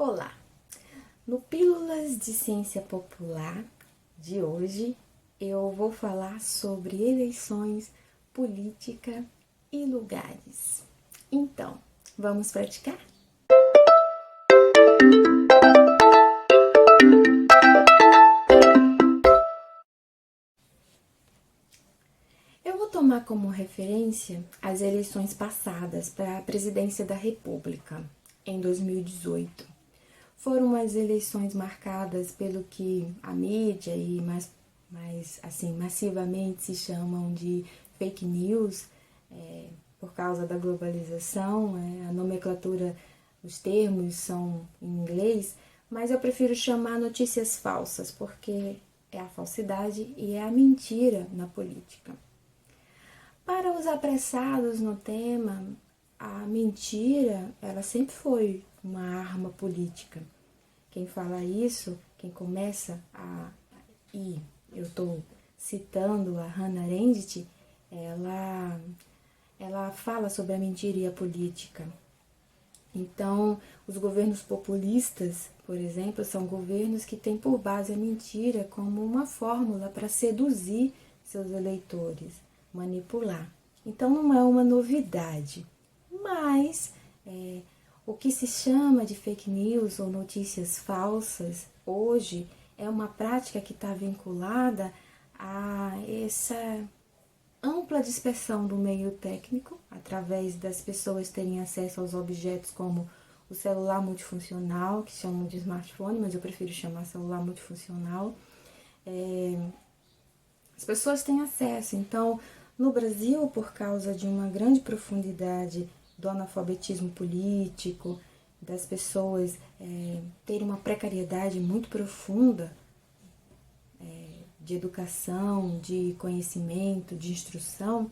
Olá! No Pílulas de Ciência Popular de hoje, eu vou falar sobre eleições, política e lugares. Então, vamos praticar? Eu vou tomar como referência as eleições passadas para a presidência da República, em 2018. Foram as eleições marcadas pelo que a mídia e mais massivamente se chamam de fake news, por causa da globalização. A nomenclatura, os termos são em inglês, mas eu prefiro chamar notícias falsas, porque é a falsidade e é a mentira na política. Para os apressados no tema, a mentira, ela sempre foi uma arma política. Quem fala isso, quem começa e eu estou citando a Hannah Arendt, ela fala sobre a mentira e a política. Então, os governos populistas, por exemplo, são governos que têm por base a mentira como uma fórmula para seduzir seus eleitores, manipular. Então, não é uma novidade, mas o que se chama de fake news ou notícias falsas hoje é uma prática que está vinculada a essa ampla dispersão do meio técnico, através das pessoas terem acesso aos objetos como o celular multifuncional, que chamam de smartphone, mas eu prefiro chamar celular multifuncional. As pessoas têm acesso. Então, no Brasil, por causa de uma grande profundidade do analfabetismo político, das pessoas terem uma precariedade muito profunda de educação, de conhecimento, de instrução,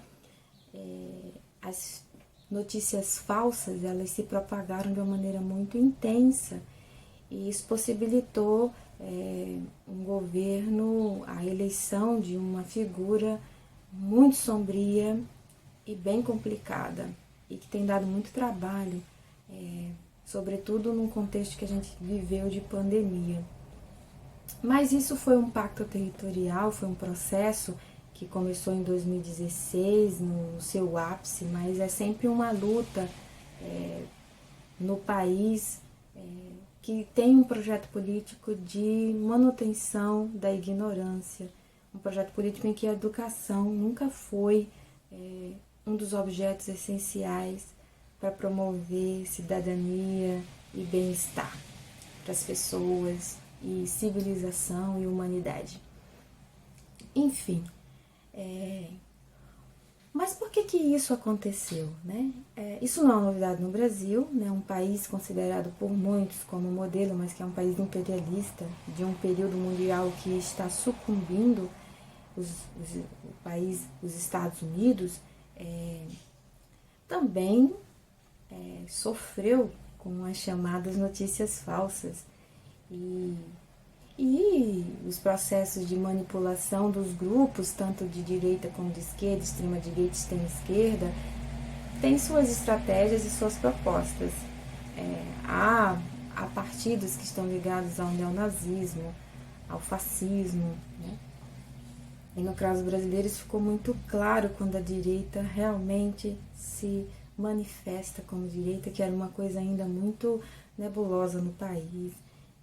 as notícias falsas, elas se propagaram de uma maneira muito intensa, e isso possibilitou um governo, a eleição de uma figura muito sombria e bem complicada, e que tem dado muito trabalho, sobretudo num contexto que a gente viveu de pandemia. Mas isso foi um pacto territorial, foi um processo que começou em 2016, no seu ápice, mas é sempre uma luta no país que tem um projeto político de manutenção da ignorância, um projeto político em que a educação nunca foi um dos objetos essenciais para promover cidadania e bem-estar para as pessoas, e civilização e humanidade. Enfim, mas por que isso aconteceu, né? Isso não é uma novidade no Brasil, né? Um país considerado por muitos como modelo, mas que é um país imperialista, de um período mundial que está sucumbindo. Os Estados Unidos também sofreu com as chamadas notícias falsas, e os processos de manipulação dos grupos, tanto de direita como de esquerda, extrema-direita e extrema-esquerda, têm suas estratégias e suas propostas. Há partidos que estão ligados ao neonazismo, ao fascismo, né? E no caso brasileiro isso ficou muito claro quando a direita realmente se manifesta como direita, que era uma coisa ainda muito nebulosa no país.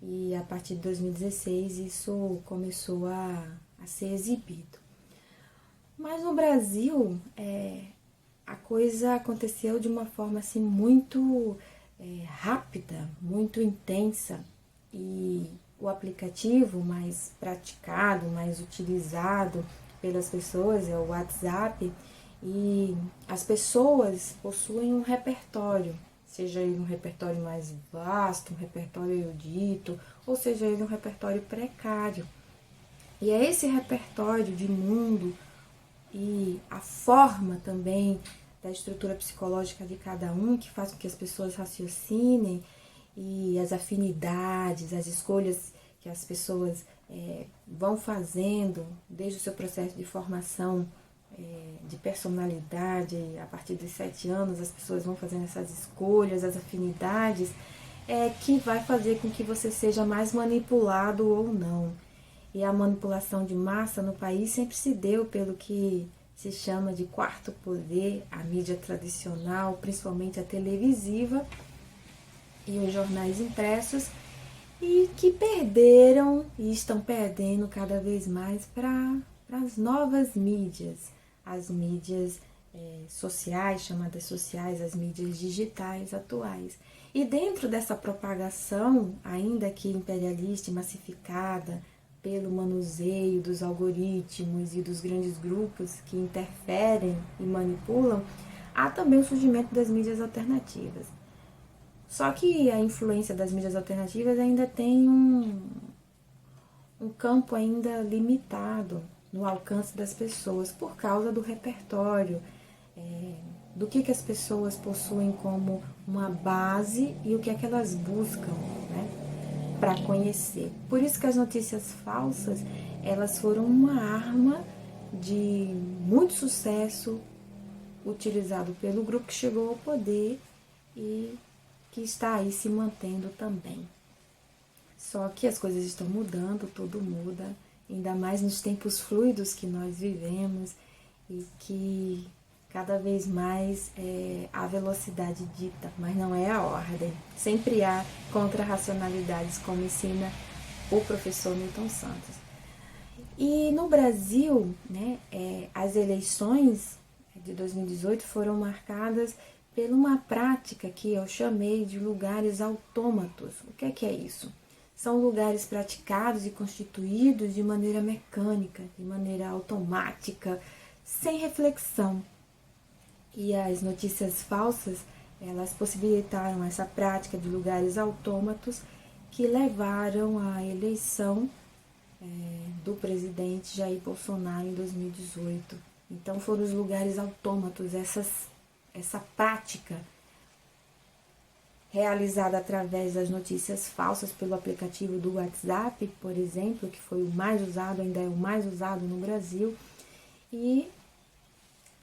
E a partir de 2016 isso começou a ser exibido. Mas no Brasil a coisa aconteceu de uma forma assim muito rápida, muito intensa, e o aplicativo mais praticado, mais utilizado pelas pessoas é o WhatsApp, e as pessoas possuem um repertório, seja ele um repertório mais vasto, um repertório erudito, ou seja ele um repertório precário. E é esse repertório de mundo e a forma também da estrutura psicológica de cada um que faz com que as pessoas raciocinem, e as afinidades, as escolhas que as pessoas vão fazendo desde o seu processo de formação de personalidade. A partir dos 7 anos as pessoas vão fazendo essas escolhas, as afinidades, que vai fazer com que você seja mais manipulado ou não. E a manipulação de massa no país sempre se deu pelo que se chama de quarto poder, a mídia tradicional, principalmente a televisiva e os jornais impressos, e que perderam e estão perdendo cada vez mais para as novas mídias, as mídias sociais, chamadas sociais, as mídias digitais atuais. E dentro dessa propagação, ainda que imperialista e massificada pelo manuseio dos algoritmos e dos grandes grupos que interferem e manipulam, há também o surgimento das mídias alternativas. Só que a influência das mídias alternativas ainda tem um campo ainda limitado no alcance das pessoas por causa do repertório, do que as pessoas possuem como uma base e o que é que elas buscam, né, para conhecer. Por isso que as notícias falsas, elas foram uma arma de muito sucesso utilizado pelo grupo que chegou ao poder e que está aí se mantendo também. Só que as coisas estão mudando, tudo muda, ainda mais nos tempos fluidos que nós vivemos e que cada vez mais a velocidade dita, mas não é a ordem. Sempre há contra-racionalidades, como ensina o professor Milton Santos. E no Brasil, né, as eleições de 2018 foram marcadas por uma prática que eu chamei de lugares autômatos. O que é isso? São lugares praticados e constituídos de maneira mecânica, de maneira automática, sem reflexão. E as notícias falsas, elas possibilitaram essa prática de lugares autômatos que levaram à eleição do presidente Jair Bolsonaro em 2018. Então foram os lugares autômatos, essa prática realizada através das notícias falsas pelo aplicativo do WhatsApp, por exemplo, que foi o mais usado, ainda é o mais usado no Brasil, e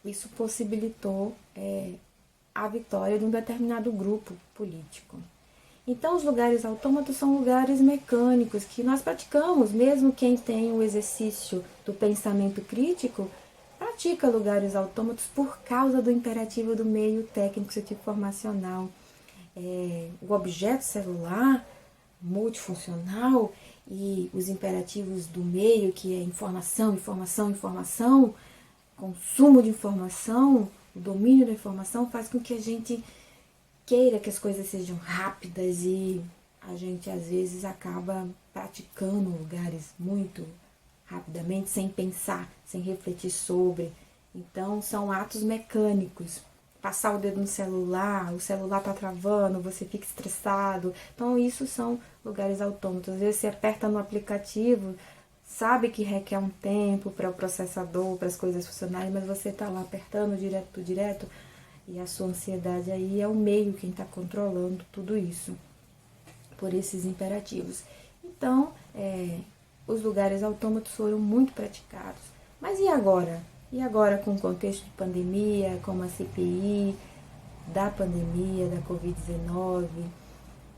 isso possibilitou a vitória de um determinado grupo político. Então, os lugares autômatos são lugares mecânicos que nós praticamos, mesmo quem tem o exercício do pensamento crítico, pratica lugares autômatos por causa do imperativo do meio técnico informacional. O objeto celular multifuncional e os imperativos do meio, que é informação, informação, informação, consumo de informação, o domínio da informação faz com que a gente queira que as coisas sejam rápidas e a gente às vezes acaba praticando lugares muito rapidamente, sem pensar, sem refletir sobre. Então são atos mecânicos. Passar o dedo no celular, o celular está travando, você fica estressado. Então isso são lugares autômatos. Às vezes você aperta no aplicativo, sabe que requer um tempo para o processador, para as coisas funcionarem, mas você está lá apertando direto, e a sua ansiedade aí é o meio quem está controlando tudo isso, por esses imperativos. Então, os lugares autômatos foram muito praticados. Mas e agora? E agora com o contexto de pandemia, com a CPI da pandemia, da Covid-19,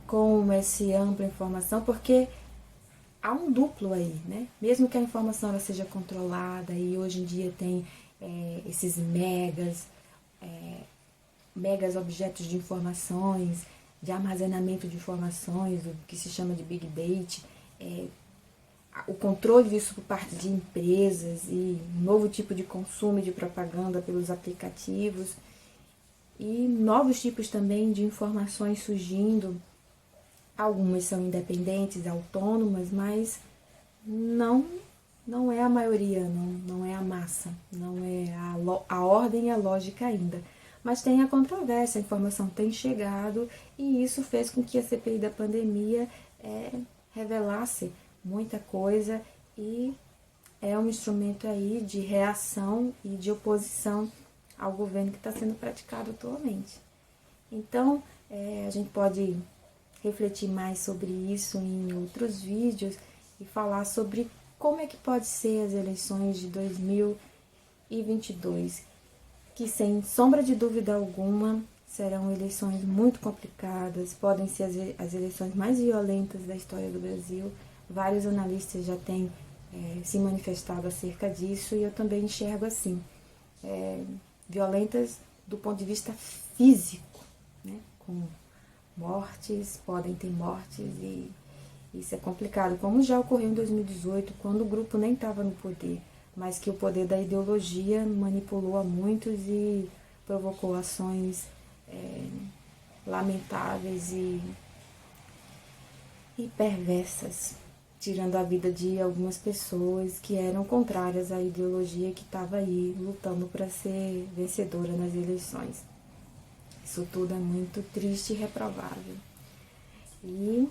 com essa ampla informação, porque há um duplo aí, né? Mesmo que a informação ela seja controlada e hoje em dia tem esses megas objetos de informações, de armazenamento de informações, o que se chama de Big Data, o controle disso por parte de empresas e um novo tipo de consumo e de propaganda pelos aplicativos e novos tipos também de informações surgindo. Algumas são independentes, autônomas, mas não é a maioria, não é a massa, não é a ordem e a lógica ainda. Mas tem a controvérsia, a informação tem chegado e isso fez com que a CPI da pandemia revelasse muita coisa e é um instrumento aí de reação e de oposição ao governo que está sendo praticado atualmente. Então, a gente pode refletir mais sobre isso em outros vídeos e falar sobre como é que pode ser as eleições de 2022, que sem sombra de dúvida alguma serão eleições muito complicadas, podem ser as eleições mais violentas da história do Brasil. Vários analistas já têm se manifestado acerca disso e eu também enxergo assim, violentas do ponto de vista físico, né? Com mortes, podem ter mortes e isso é complicado, como já ocorreu em 2018, quando o grupo nem estava no poder, mas que o poder da ideologia manipulou a muitos e provocou ações lamentáveis e perversas, tirando a vida de algumas pessoas que eram contrárias à ideologia que estava aí lutando para ser vencedora nas eleições. Isso tudo é muito triste e reprovável. E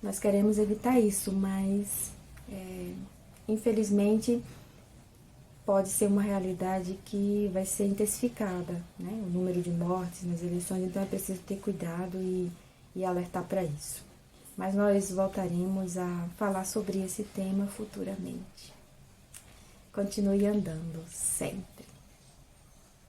nós queremos evitar isso, mas infelizmente pode ser uma realidade que vai ser intensificada, né? O número de mortes nas eleições, então é preciso ter cuidado e alertar para isso. Mas nós voltaremos a falar sobre esse tema futuramente. Continue andando sempre.